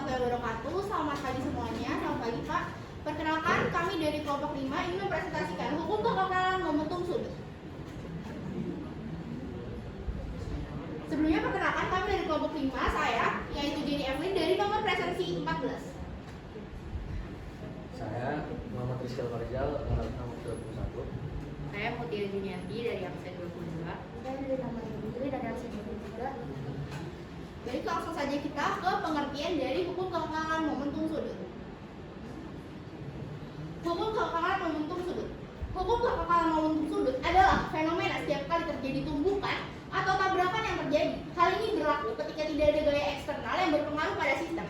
warahmatullahi wabarakatuh. Selamat pagi semuanya. Selamat pagi Pak. Perkenalkan, kami dari kelompok 5 ingin mempresentasikan hukum kekekalan momentum sudut. Sebelumnya perkenalkan, kami dari kelompok 5, saya yaitu Jenny Evelyn dari nomor presensi 14. Saya Muhammad Rizky Farizal, nomor 21. Saya Mutia Junianti dari absen 22. Saya dari nomor 23 dari absen 23. Baik, langsung saja kita ke pengertian dari hukum kekekalan momentum sudut. Hukum kekekalan momentum sudut. Hukum kekekalan momentum sudut adalah fenomena setiap kali terjadi tumbukan atau tabrakan yang terjadi. Hal ini berlaku ketika tidak ada gaya eksternal yang berpengaruh pada sistem.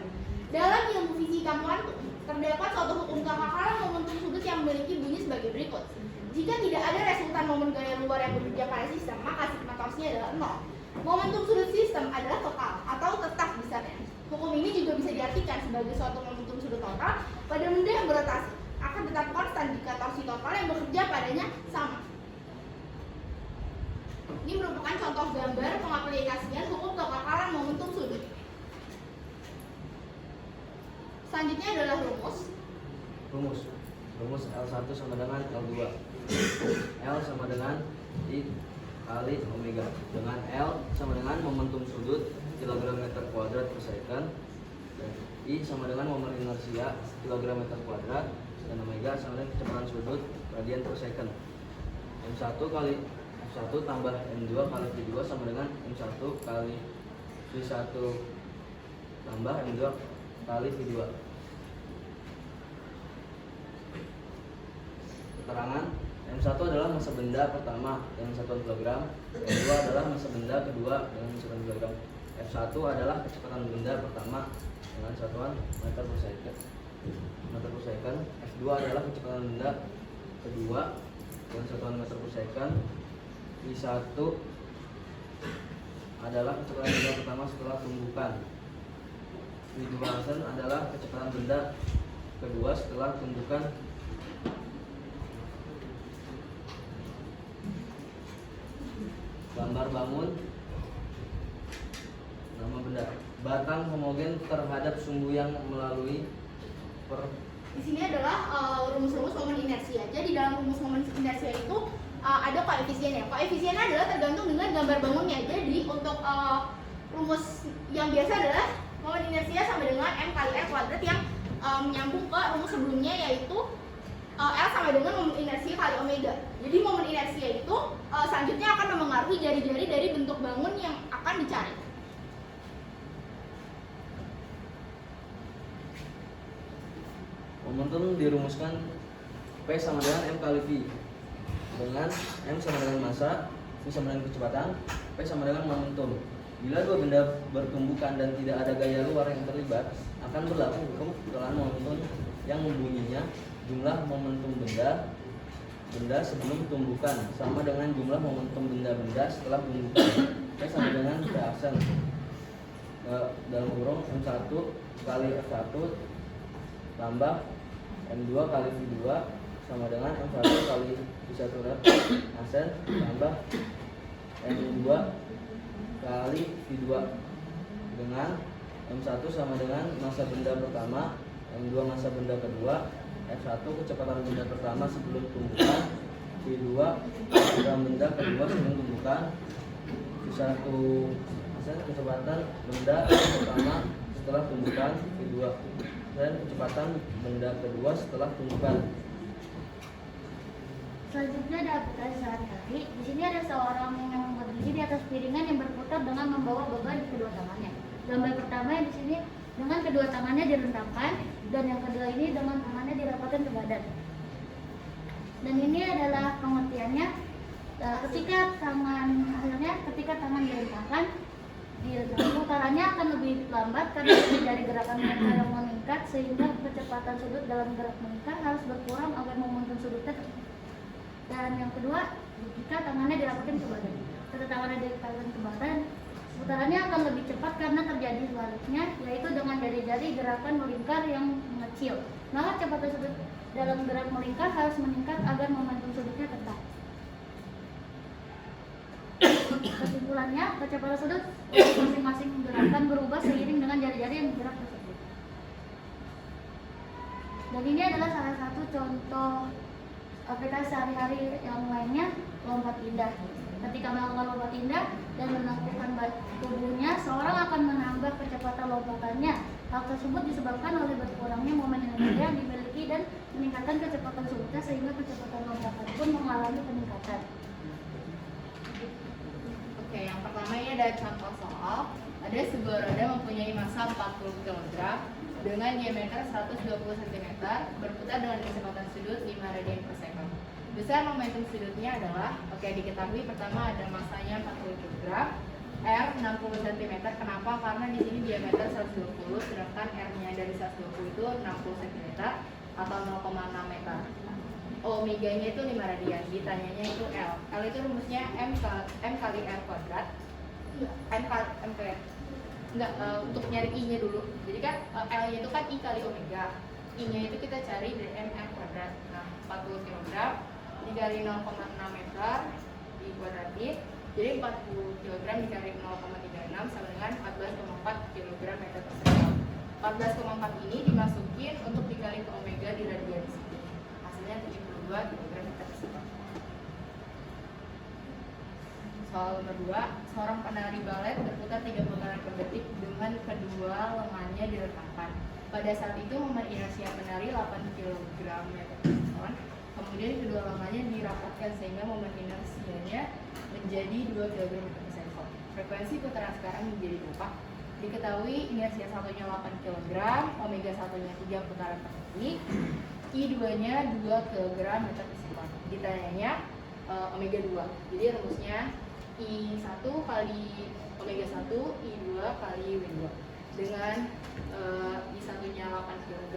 Dalam ilmu fisika kuantum, terdapat suatu hukum kekekalan momentum sudut yang memiliki bunyi sebagai berikut. Jika tidak ada resultan momen gaya luar yang bekerja pada sistem, maka sigma torsinya adalah 0. Momentum sudut sistem adalah total atau tetap besarnya. Hukum ini juga bisa diartikan sebagai suatu momentum sudut total pada benda yang berotasi, akan tetap konstan jika torsi total yang bekerja padanya sama. Ini merupakan contoh gambar pengaplikasian hukum kekekalan momentum sudut. Selanjutnya adalah Rumus L1 sama dengan L2. L sama dengan I kali omega, dengan L sama dengan momentum sudut kilogram meter kuadrat per second, dan I sama dengan momen inersia kilogram meter kuadrat, dan omega sama dengan kecepatan sudut radian per second. M1 kali F1 tambah M2 kali V2 sama dengan M1 kali V1 tambah M2 kali V2. Keterangan: M1 adalah massa benda pertama dengan satuan kilogram, M2 adalah massa benda kedua dengan satuan kilogram, F1 adalah kecepatan benda pertama dengan satuan meter per second, F2 adalah kecepatan benda kedua dengan satuan meter per second, V1 adalah kecepatan benda pertama setelah tumbukan, V2 adalah kecepatan benda kedua setelah tumbukan. Gambar bangun, nama benda, batang homogen terhadap sumbu yang melalui Di sini adalah rumus-rumus momen inersia. Jadi dalam rumus momen inersia itu ada koefisiennya. Koefisiennya adalah tergantung dengan gambar bangunnya. Jadi untuk rumus yang biasa adalah momen inersia sama dengan M kali R kuadrat yang menyambung ke rumus sebelumnya, yaitu L sama dengan momen inersia kali omega. Jadi momen inersia itu selanjutnya akan memengaruhi jari-jari dari bentuk bangun yang akan dicari. momentum dirumuskan P sama dengan M kali V, dengan M sama dengan massa, V sama dengan kecepatan, P sama dengan momentum. Bila dua benda bertumbukan dan tidak ada gaya luar yang terlibat, akan berlaku hukum kekekalan momentum yang bunyinya jumlah momentum benda sebelum tumbukan sama dengan jumlah momentum benda-benda setelah tumbukan. P sama dengan P aksen dalam kurung M1 kali F1 tambah M2 kali V2 sama dengan M1 kali V1 aksen tambah M2 kali V2, dengan M1 sama dengan massa benda pertama, M2 massa benda kedua, F1 kecepatan benda pertama sebelum tumbukan, V2 kecepatan benda kedua sebelum tumbukan, V1 kecepatan benda pertama setelah tumbukan, V2 dan kecepatan benda kedua setelah tumbukan. Selanjutnya ada aplikasi sehari-hari. Di sini ada seorang yang berdiri di atas piringan yang berputar dengan membawa beban di kedua tangannya. Gambar pertama yang di sini dengan kedua tangannya direntangkan, dan yang kedua ini dengan tangannya dirapatkan ke badan. Dan ini adalah pengertiannya. Ketika tangan direntangkan, putarannya akan lebih lambat karena dari gerakan mereka yang meningkat, sehingga kecepatan sudut dalam gerak meningkat harus berkurang agar momentum sudutnya tetap. Dan yang kedua, jika tangannya dirapatkan ke badan. Ketika tangannya dirapatkan ke badan, putarannya akan lebih cepat karena terjadi sebaliknya, yaitu dengan jari-jari gerakan melingkar yang mengecil. Maka kecepatan sudut dalam gerak melingkar harus meningkat agar momentum sudutnya tetap. Kesimpulannya, kecepatan sudut masing-masing gerakan berubah seiring dengan jari-jari yang bergerak tersebut. Dan ini adalah salah satu contoh aplikasi sehari-hari yang lainnya, lompat indah. Ketika melakukan lompat indah dan menaklukkan tubuhnya, seorang akan menambah kecepatan lompatannya. Hal tersebut disebabkan oleh berkurangnya momen energi yang dimiliki dan meningkatkan kecepatan sulitnya, sehingga kecepatan lompatan pun mengalami peningkatan. Oke, yang pertama ini ada contoh soal. Ada sebuah roda mempunyai massa 40 kg dengan diameter 120 cm, berputar dengan kecepatan sudut 5 radian per second. Besar momentum sudutnya adalah, diketahui pertama ada massanya 40 kg, R 60 cm. Kenapa? Karena di sini diameter 120, sedangkan R-nya dari 120 itu 60 cm atau 0,6 meter. Omeganya itu 5 radian, ditanyanya itu L. L itu rumusnya M kali R kuadrat. Untuk nyari I-nya dulu. Jadi kan L-nya itu kan I kali omega. I-nya itu kita cari dari MR kuadrat. Nah, 40 kg dikali 0,6 meter dikuadratin. Jadi 40 kg dikali 0,36 sama dengan 14,4 kg meter per second. 14,4 ini dimasukin untuk dikali ke omega di radian sini. Hasilnya 72 kg meter per second. Soal nomor 2, seorang penari balet berputar 3 putaran per detik dengan kedua lengannya diletakkan. Pada saat itu momen inersia penari 8 kg meter per second. Kemudian kedua lengannya dirapatkan sehingga momen inersianya menjadi 2 kg meter per second. Frekuensi putaran sekarang menjadi berapa? Diketahui inersia satunya 8 kg, omega satunya 3 putaran per detik, I2 nya 2 kg meter per second. Ditanyanya omega 2. Jadi rumusnya I1 kali omega 1, I2 kali W2. Dengan I1 nya 8 kg,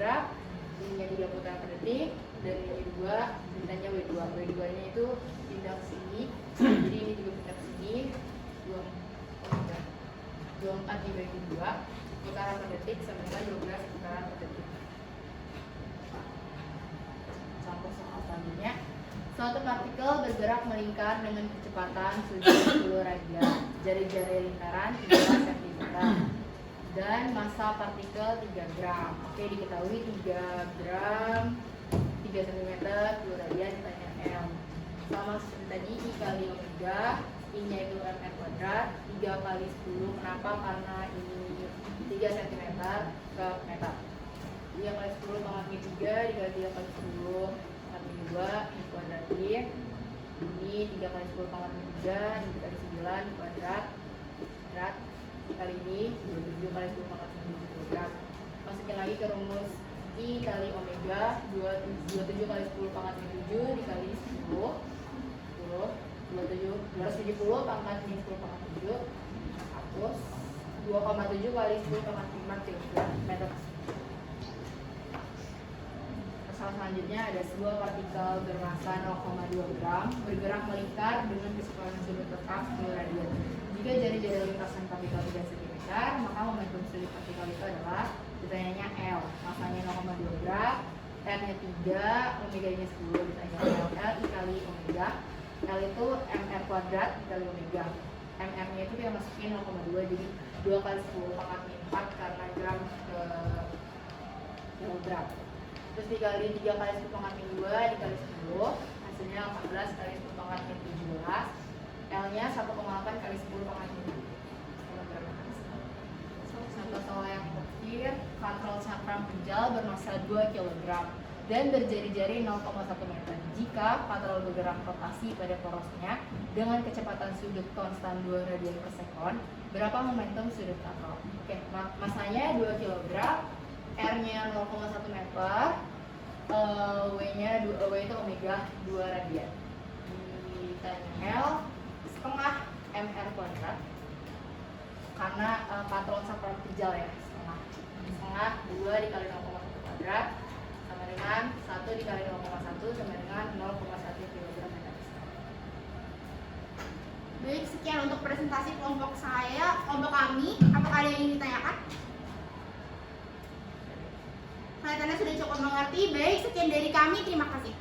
I-nya 3 putaran per detik, dan I2 ditanya W2. W2 nya itu pindah ke sini, jadi ini juga pindah ke sini, 24 dibagi 2 putaran per detik sama dengan 12 putaran per detik. Contoh soal selanjutnya, suatu partikel bergerak melingkar dengan kecepatan sudut 10 radian, jari-jari lingkaran 13 cm, dan massa partikel 3 gram. Oke, diketahui 3 gram 3 cm 10 radian, ditanya M. Sama seperti tadi, I kali omega, I-nya itu MR kuadrat, 3 kali 10. Kenapa? Karena ini 3 cm ke meter. 3 kali 10 pangkat 3 dikali 3 kali 10 pangkat 2 dikuadratin. Ini 3 kali 10 pangkat 3 dikali 9 kuadrat. Kali ini 27 kali 10 pangkat 7 kilogram. Masukin lagi ke rumus I kali omega, 27 kali 10 pangkat 7 dikali 10 270 pangkat 10 pangkat 7 hapus 2,7 kali 10 pangkat 5 kilogram meter. Soal selanjutnya ada sebuah partikel bermassa 0,2 gram bergerak melingkar dengan kecepatan sudut tetap 10 radian. Jika jari-jari lintasan partikel 3 cm, maka momentum sudut partikel itu adalah, ditanyanya L, massanya 0,2 gram, R-nya 3, omega-nya 10, ditanya L, I kali omega. L itu MR kuadrat dikali omega. MR-nya itu kita masukin 0,2, jadi 2 kali 10 pangkat 4 karena gram ke kilogram. Terus dikali 3 kali 10 pangkat 2 dikali 10, hasilnya 14 kali 10 pangkat 17. L-nya 1,8 kali 10 pangkat 5 kilogram. Contoh soal yang terakhir, katrol cakram penjal bermassa 2 kg dan berjari-jari 0,1 meter. Jika katrol bergerak rotasi pada porosnya dengan kecepatan sudut konstan 2 radian per sekon, berapa momentum sudut katrol? Oke, masanya 2 kg, R-nya 0,1 meter, W-nya W itu omega 2 radian. Ditanya L setengah MR kuadrat karena katrol cakram penjal ya, setengah 2 dikali 0,1 kuadrat sama dengan 1 dikali 0,1 sama dengan 0,1 kg meter. Baik, sekian untuk presentasi kelompok kelompok kami. Apakah ada yang ingin ditanyakan? Kelihatannya sudah cukup mengerti. Baik, sekian dari kami. Terima kasih.